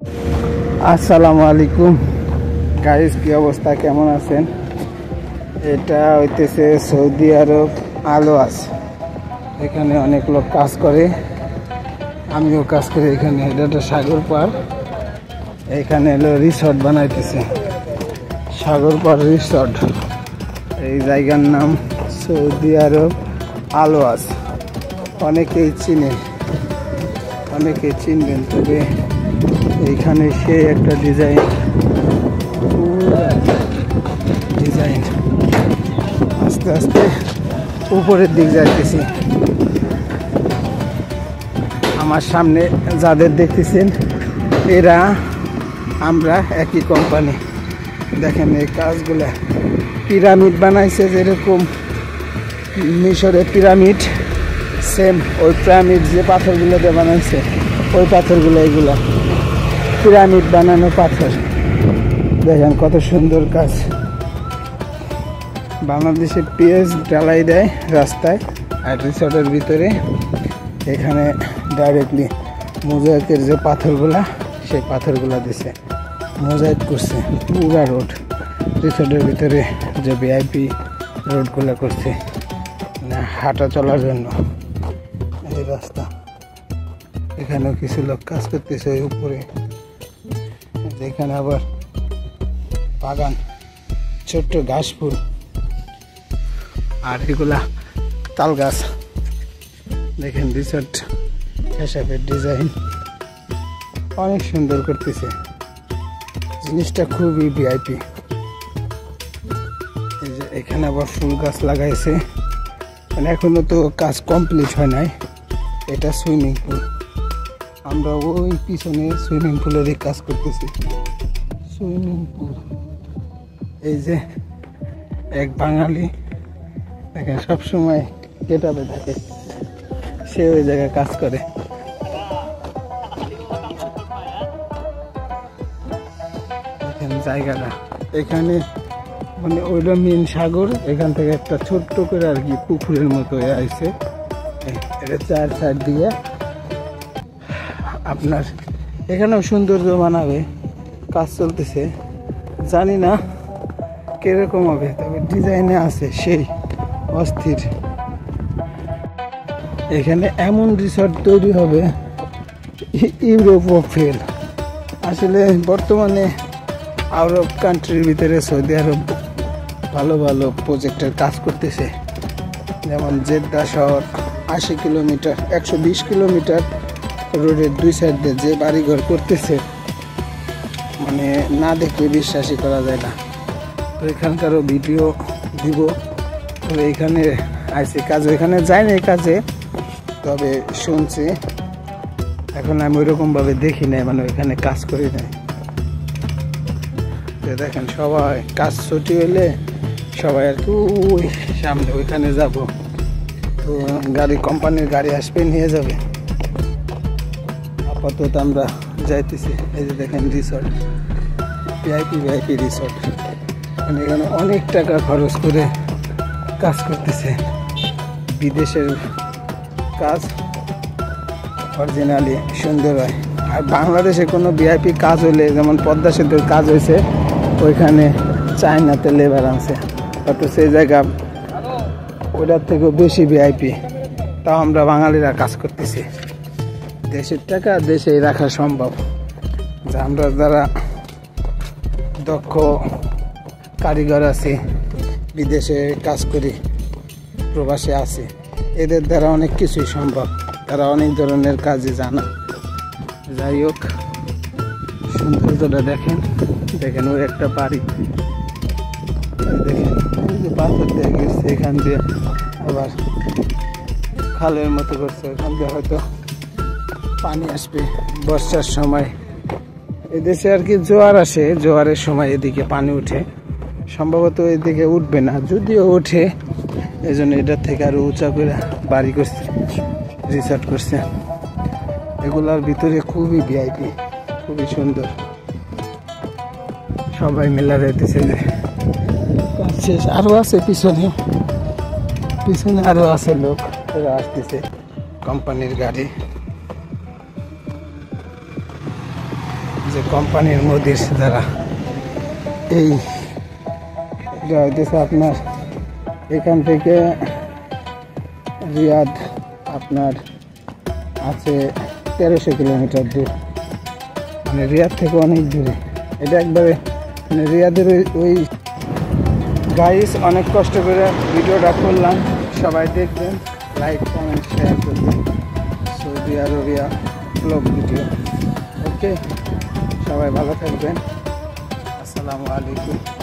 আসসালামু আলাইকুম গাইস, কি অবস্থা, কেমন আছেন? এটা হইতেছে সৌদি আরব আলোয়াস। এখানে অনেক লোক কাজ করে, আমিও কাজ করি এখানে। এটা একটা সাগর পার, এখানে হলো রিসর্ট বানাইতেছে, সাগর পার রিসর্ট। এই জায়গার নাম সৌদি আরব আলোয়াস। অনেকেই চিনবেন, তবে এইখানে সে একটা ডিজাইন আস্তে আস্তে উপরের দিক যাইতেছি। আমার সামনে যাদের দেখতেছেন এরা আমরা একই কোম্পানি। দেখেন এই কাজগুলা, পিরামিড বানাইছে যেরকম মিশরের পিরামিড, সেম ওই পিরামিড যে পাথরগুলো দিয়ে বানাইছে ওই পাথরগুলো, এগুলা পিরামিড বানানো পাথর। দেখেন কত সুন্দর কাজ। বাংলাদেশে পিএস ঢালাই দেয় রাস্তায় আর রিসর্টের ভিতরে, এখানে ডাইরেক্টলি মোজাইকের যে পাথরগুলা সেই পাথরগুলা দিছে, মোজাইক করছে পুরা রোড। রিসর্টের ভিতরে যে ভিআইপি রোডগুলো করছে হাঁটা চলার জন্য এই রাস্তা। এখানেও কিছু লোক কাজ করতেছে ওই উপরে। এখানে আবার বাগান, ছোট্ট ঘাস ফুল, আর এগুলা তাল গাছ। দেখেন রিসর্ট হিসাবের ডিজাইন অনেক সুন্দর করতেছে, জিনিসটা খুবই ভিআইপি। এই যে এখানে আবার ফুল গাছ লাগাইছে, মানে এখনো তো কাজ কমপ্লিট হয় নাই। এটা সুইমিং পুল, আমরা ওই পিছনে সুইমিং পুলেরই কাজ করতেছি। সুইমিং পুল, এই যে এক বাঙালি দেখেন সবসময় গেটআপে থাকে, সে ওই জায়গায় কাজ করে। দেখেন জায়গাটা, এখানে মানে ওইটা মেন সাগর, এখান থেকে একটা ছোট্ট করে আর কি পুকুরের মতো আইছে। এটা চার সাইড দিয়ে আপনার এখানেও সৌন্দর্য বানাবে, কাজ চলতেছে, জানি না কিরকম হবে, তবে ডিজাইনে আছে সেই অস্থির। এখানে এমন রিসর্ট তৈরি হবে ইউরোপও ফেল। আসলে বর্তমানে আরব কান্ট্রির ভিতরে সৌদি আরব ভালো ভালো প্রজেক্টের কাজ করতেছে। যেমন জেদ্দা শহর 80 কিলোমিটার 120 কিলোমিটার রোডের দুই সাইড দিয়ে যে বাড়িঘর করতেছে, মানে না দেখলে বিশ্বাসই করা যায় না। তো এখানকারও ভিডিও দিব, তবে এখানে আইসি কাজ, এখানে যায়নি এই কাজে, তবে শুনছি। এখন আমি ওইরকমভাবে দেখি নাই, মানে ওইখানে কাজ করি নাই। তো দেখেন সবাই কাজ ছুটি হলে সবাই আর কি ওই সামনে ওইখানে যাব, তো গাড়ি, কোম্পানির গাড়ি আসবে নিয়ে যাবে। আপাতত আমরা যাইতেছি। এই যে দেখেন রিসর্ট, ভিআইপি রিসর্ট। এখানে অনেক টাকা খরচ করে কাজ করতেছে। বিদেশের কাজ অরিজিনালি সুন্দর হয়। আর বাংলাদেশে কোনো ভিআইপি কাজ হলে, যেমন পদ্মা সেতুর কাজ হয়েছে, ওইখানে চায়নাতে লেবার আনছে, অত সেই জায়গা ওটার থেকেও বেশি ভিআইপি। তাও আমরা বাঙালিরা কাজ করতেছি। দেশের টাকা দেশেই রাখা সম্ভব। যে আমরা যারা দক্ষ কারিগর আছি, বিদেশে কাজ করি, প্রবাসে আছি, এদের দ্বারা অনেক কিছুই সম্ভব। তারা অনেক ধরনের কাজে জানা। যাই হোক, সৌন্দর্যটা দেখেন, দেখেন ওই একটা বাড়ি, দেখেন ওই যে পাথর দিয়ে গেছে, এখান দিয়ে আবার খালের মতো করছে, ওখান দিয়ে হয়তো পানি আসবে বর্ষার সময়। এদেশে আর কি জোয়ার আসে, জোয়ারের সময় এদিকে পানি উঠে, সম্ভবত এদিকে উঠবে না, যদিও ওঠে এই জন্য এটার থেকে আরো উঁচা করে বাড়ি করছে, রিসর্ট করছে। এগুলার ভিতরে খুবই ভিআইপি, খুবই সুন্দর। সবাই মিলে রয়েছে, শেষ আরো আছে পিছনে আরো আছে লোক, এরা আসতেছে, কোম্পানির গাড়ি। যে কোম্পানির মোদির দ্বারা এই এটা হইতেছে আপনার এখান থেকে রিয়াদ আপনার আছে 1300 কিলোমিটার দূর, মানে রিয়াদ থেকে অনেক দূরে। এটা একবারে মানে রিয়াদের ওই গাইস অনেক কষ্ট করে ভিডিওটা করলাম, সবাই দেখবেন, লাইক কমেন্ট শেয়ার করবেন। Saudi Arabia blog video. Okay, সবাই ভালো থাকবেন। আসসালামু আলাইকুম।